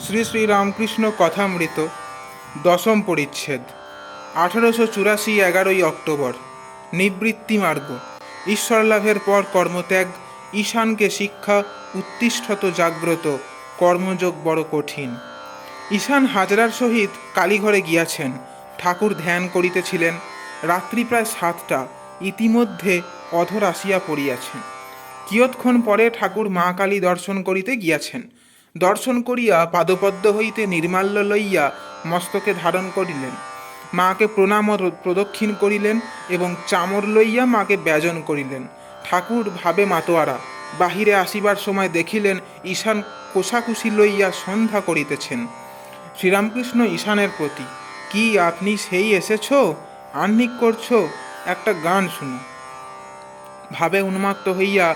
শ্রী শ্রী রামকৃষ্ণ কথামৃত দশম পরিচ্ছেদ 1884 11ই অক্টোবর। নিবৃত্তি মার্গ। ঈশ্বর লাভের পর কর্মত্যাগ। ঈশানকে শিক্ষা। উত্তিষ্ঠত জাগ্রত। কর্মযোগ বড় কঠিন। ঈশান হাজরার সহিত কালীঘরে গিয়াছেন। ঠাকুর ধ্যান করিতেছিলেন। রাত্রি প্রায় 7টা। ইতিমধ্যে অধর আসিয়া পড়িয়াছেন। কিয়ৎক্ষণ পরে ঠাকুর মা কালী দর্শন করিতে গিয়াছেন। দর্শন করিয়া পাদপদ্ম হইতে নির্মাল্য লইয়া মস্তকে ধারণ করিলেন। মাকে প্রণাম প্রদক্ষিণ করিলেন এবং চামর লইয়া মাকে ব্যজন করিলেন। ঠাকুর ভাবে মাতোয়ারা। বাহিরে আসিবার সময় দেখিলেন ঈশান কোষাকুষি লইয়া সন্ধ্যা করিতেছেন। শ্রীরামকৃষ্ণ ঈশানের প্রতি, কি আপনি সেই এসেছ? আহ্নিক করছ? একটা গান শুনো। ভাবে উন্মত্ত হইয়া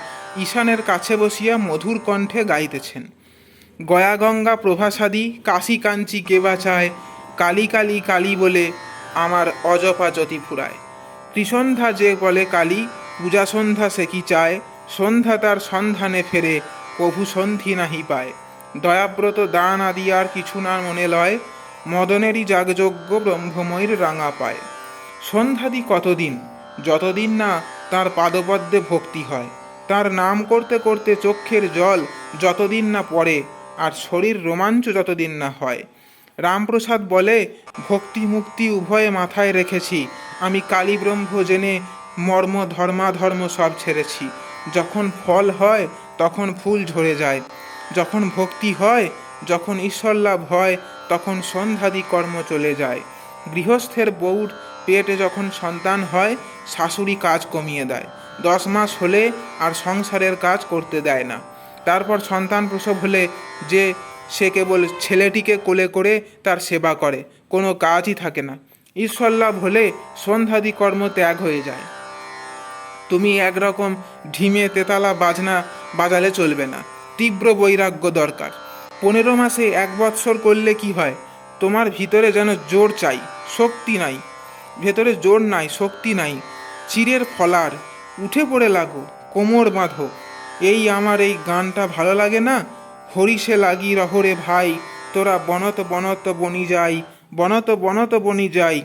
ঈশানের কাছে বসিয়া মধুর কণ্ঠে গাইতেছেন। গয়া গঙ্গা প্রভাসাদি কাশী কাঞ্চি কে বাঁচায়, কালী কালী কালী বলে আমার অজপা জ্যোতি ফুরায়। ত্রিসন্ধ্যা যে বলে কালী, পূজা সন্ধ্যা সে কি চায়, সন্ধ্যা তার সন্ধানে ফেরে, প্রভু সন্ধি নাহি পায়। দয়াব্রত দান আদি আর কিছু না মনে লয়, মদনেরই যাগযজ্ঞ ব্রহ্মময়ীর রাঙা পায়। সন্ধ্যাদি কতদিন? যতদিন না তার পাদপদ্মে ভক্তি হয়। তার নাম করতে করতে চক্ষের জল যতদিন না পড়ে, আর শরীর রোমাঞ্চ যতদিন না হয়। রামপ্রসাদ বলে, ভক্তি মুক্তি উভয়ে মাথায় রেখেছি, আমি কালী ব্রহ্ম জেনে মর্ম ধর্মাধর্ম সব ছেড়েছি। যখন ফল হয় তখন ফুল ঝরে যায়, যখন ভক্তি হয়, যখন ঈশ্বর লাভ হয়, তখন সন্ধ্যাদি কর্ম চলে যায়। গৃহস্থের বউর পেটে যখন সন্তান হয়, শাশুড়ি কাজ কমিয়ে দেয়। 10 মাস হলে আর সংসারের কাজ করতে দেয় না। তারপর সন্তান প্রসব হলে যে সে কেবল ছেলেটিকে কোলে করে তার সেবা করে, কোনো কাজই থাকে না। ঈশ্বর লাভ হলে সন্ধ্যাদি কর্ম ত্যাগ হয়ে যায়। তুমি একরকম ঢিমে তেতালা বাজনা বাজালে চলবে না, তীব্র বৈরাগ্য দরকার। 15 মাসে 1 বৎসর করলে কি হয়? তোমার ভিতরে যেন জোর চাই, শক্তি নাই। ভেতরে জোর নাই, শক্তি নাই। চিরের ফলার, উঠে পড়ে লাগো, কোমর বাঁধো। এই আমার এই গানটা ভালো লাগে না? হরিষে লাগি রহরে ভাই, তোরা বনত বনত বনি যাই, বনত বনত বনি যাই।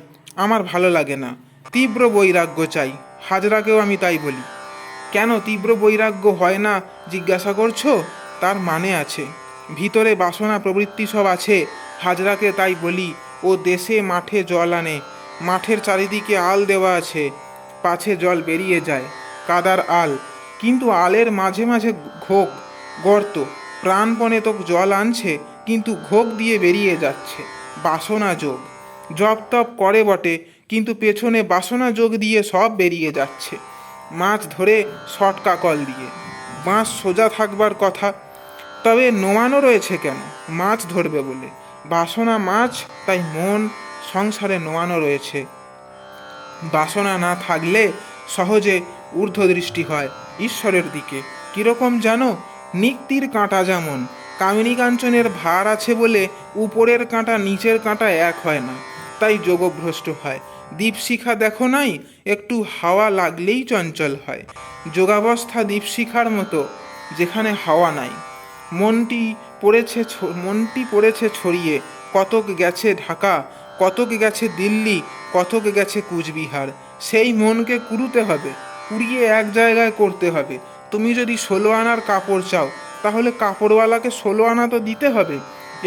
আমার ভালো লাগে না, তীব্র বৈরাগ্য চাই। হাজরাকেও আমি তাই বলি। কেন তীব্র বৈরাগ্য হয় না জিজ্ঞাসা করছো? তার মানে আছে, ভিতরে বাসনা প্রবৃত্তি সব আছে। হাজরাকে তাই বলি, ও দেশে মাঠে জল আনে, মাঠের চারিদিকে আল দেওয়া আছে, পাছে জল বেরিয়ে যায়, কাদার আল। কিন্তু আলের মাঝে মাঝে ঘোক, গর্ত। প্রাণপণে তো জল আনছে, কিন্তু ঘোক দিয়ে বেরিয়ে যাচ্ছে, বাসনা যোগ। জপ তপ করে বটে, কিন্তু পেছনে বাসনা যোগ দিয়ে সব বেরিয়ে যাচ্ছে। মাছ ধরে শটকা কল দিয়ে, বাঁশ সোজা থাকবার কথা, তবে নোয়ানো রয়েছে কেন? মাছ ধরবে বলে। বাসনা মাছ, তাই মন সংসারে নোয়ানো রয়েছে। বাসনা না থাকলে সহজে ঊর্ধ্বদৃষ্টি হয় ঈশ্বরের দিকে। কীরকম জানো? নিক্তির কাঁটা যেমন, কামিনী কাঞ্চনের ভার আছে বলে উপরের কাঁটা নিচের কাঁটা এক হয় না, তাই যোগভ্রষ্ট হয়। দীপশিখা দেখো নাই, একটু হাওয়া লাগলেই চঞ্চল হয়। যোগাবস্থা দীপশিখার মতো, যেখানে হাওয়া নাই। মনটি পড়েছে ছড়িয়ে, কতক গেছে ঢাকা, কতক গেছে দিল্লি, কতক গেছে কুচবিহার। সেই মনকে কুড়ুতে হবে, কুড়িয়ে এক জায়গায় করতে হবে। তুমি যদি 16 আনার কাপড় চাও, তাহলে কাপড়ওয়ালাকে 16 আনা তো দিতে হবে।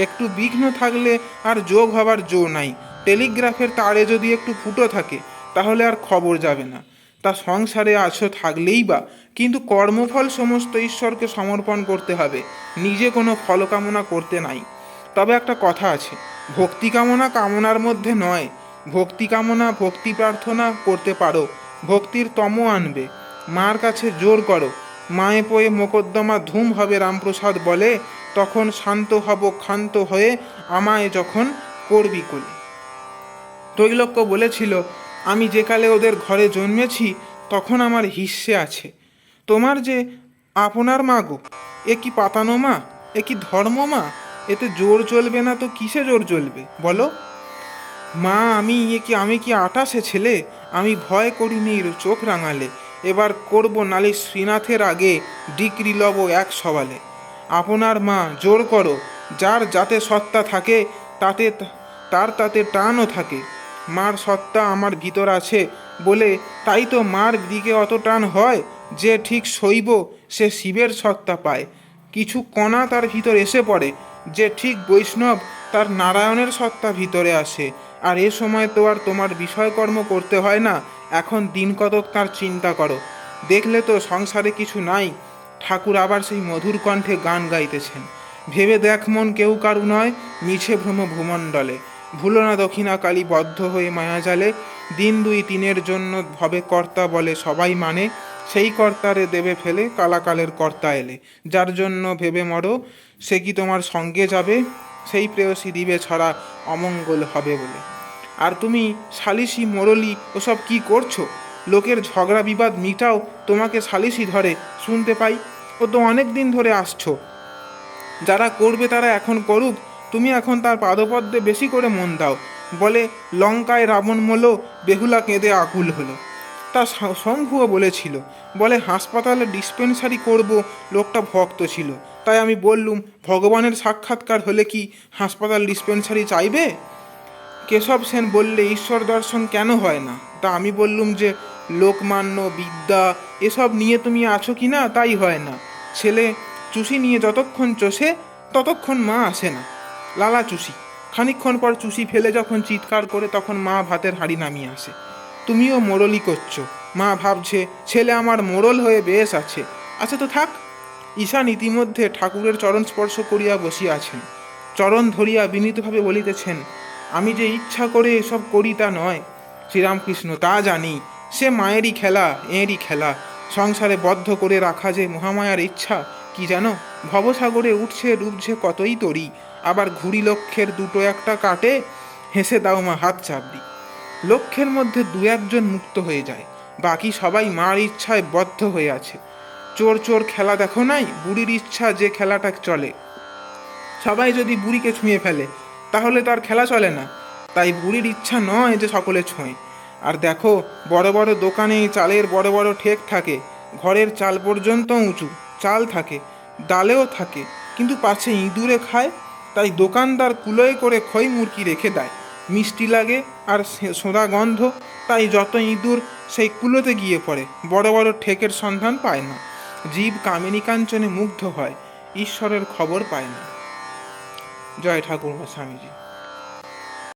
একটু বিঘ্ন থাকলে আর যোগ হবার জো নাই। টেলিগ্রাফের তারে যদি একটু ফুটো থাকে, তাহলে আর খবর যাবে না। তা সংসারে আছো থাকলেই বা, কিন্তু কর্মফল সমস্ত ঈশ্বরকে সমর্পণ করতে হবে, নিজে কোনো ফল কামনা করতে নাই। তবে একটা কথা আছে, ভক্তি কামনা কামনার মধ্যে নয়। ভক্তি কামনা ভক্তি প্রার্থনা করতে পারো, ভক্তির তম আনবে। মার কাছে জোর করো, মায়ে পয়ে মোকদ্দমা ধুম হবে রামপ্রসাদ বলে, তখন শান্ত হব ক্ষান্ত হয়ে আমায় যখন করবি কোলে। তৈলক্য বলেছিল, আমি যেকালে ওদের ঘরে জন্মেছি তখন আমার হিস্সে আছে। তোমার যে আপনার মা গো, এ কি পাতানো মা, এ কি ধর্ম মা? এতে জোর চলবে না তো কিসে জোর চলবে বলো? মা আমি কি 28 ছেলে? আমি ভয় করিনি চোখ রাঙালে। এবার করব নালিশ শ্রীনাথের আগে, ডিগ্রি লব 1 সওয়ালে। আপনার মা জোর করো, যার যাতে সত্তা থাকে তাতে তাতে টানও থাকে। মার সত্তা আমার ভিতর আছে বলে তাই তো মার দিকে অত টান হয়। যে ঠিক শৈব সে শিবের সত্তা পায়, কিছু কণা তার ভিতর এসে পড়ে। যে ঠিক বৈষ্ণব তার নারায়ণের সত্তা ভিতরে আসে। আর এ সময় তো আর তোমার বিষয়কর্ম করতে হয় না, এখন দিন কতক তার চিন্তা করো। দেখলে তো সংসারে কিছু নাই। ঠাকুর আবার সেই মধুর কণ্ঠে গান গাইতেছেন। ভেবে দেখ মন কেউ কারু নয়, মিছে ভ্রম ভূমণ্ডলে। ভুলো না দক্ষিণাকালী বদ্ধ হয়ে মায়াজালে। দিন দুই তিনের জন্য ভবে কর্তা বলে সবাই মানে। সেই কর্তারে দেবে ফেলে কালাকালের কর্তা এলে। যার জন্য ভেবে মরো সে কি তোমার সঙ্গে যাবে, সেই প্রেয়সী দিবে ছড়া অমঙ্গল হবে বলে। আর তুমি সালিসি মোরলি ওসব কি করছো? লোকের ঝগড়া বিবাদ মিটাও, তোমাকে সালিসি ধরে শুনতে পাই। ও তো অনেক দিন ধরে আসছো, যারা করবে তারা এখন করুক, তুমি এখন তার পাদপদ্মে বেশি করে মন দাও। বলে লঙ্কায় রাবণ মল, বেহুলা কেঁদে আকুল হলো। তা শম্ভুও বলেছিল, বলে হাসপাতালে ডিসপেন্সারি করব, লোকটা ভক্ত ছিল। তাই আমি বললুম ভগবানের সাক্ষাৎকার হলে কি হাসপাতাল ডিসপেন্সারি চাইবে? কেশব সেন বললে ঈশ্বর দর্শন কেন হয় না? তা আমি বললুম যে লোকমান্য বিদ্যা এসব নিয়ে তুমি আছো কি না তাই হয় না। ছেলে চুষি নিয়ে যতক্ষণ চষে ততক্ষণ মা আসে না। লালা চুষি, খানিকক্ষণ পর চুষি ফেলে যখন চিৎকার করে তখন মা ভাতের হাঁড়ি নামিয়ে আসে। তুমিও মোড়লই করছো। মা ভাবছে ছেলে আমার মোড়ল হয়ে বেশ আছে। আচ্ছা তো থাক। ঈশান ইতিমধ্যে ঠাকুরের চরণ স্পর্শ করিয়া বসিয়া আছেন। চরণ ধরিয়া বিনীতভাবে বলিতেছেন, আমি যে ইচ্ছা করে এসব করি তা নয় শ্রীরামকৃষ্ণ, তা জানি। সে মায়েরই খেলা, এঁরই খেলা। সংসারে বদ্ধ করে রাখা যে মহামায়ার ইচ্ছা, কি যেন ভবসাগরে উঠছে ডুবছে কতই তরি। আবার ঘুড়ি লক্ষ্যের দুটো একটা কাটে, হেসে দাও মা হাত চাপড়ি। লক্ষ্যের মধ্যে দু একজন মুক্ত হয়ে যায়, বাকি সবাই মার ইচ্ছায় বদ্ধ হয়ে আছে। চোর চোর খেলা দেখো নাই, বুড়ির ইচ্ছা যে খেলাটা চলে। সবাই যদি বুড়িকে ছুঁয়ে ফেলে তাহলে তার খেলা চলে না। তাই বুড়ির ইচ্ছা নয় যে সকলে ছোঁয়। আর দেখো বড় বড় দোকানে চালের বড় বড় ঠেক থাকে, ঘরের চাল পর্যন্ত উঁচু চাল থাকে, ডালেও থাকে, কিন্তু পাছে ইঁদুরে খায়। তাই দোকানদার কুলোয় করে খই মুরকি রেখে দেয়, মিষ্টি লাগে আর সোঁদা গন্ধ। তাই যত ইঁদুর সেই কুলোতে গিয়ে পড়ে, বড় বড় ঠেকের সন্ধান পায় না। জীব কামিনী কাঞ্চনে মুগ্ধ হয়, ঈশ্বরের খবর পায় না। জয় ঠাকুর স্বামীজি।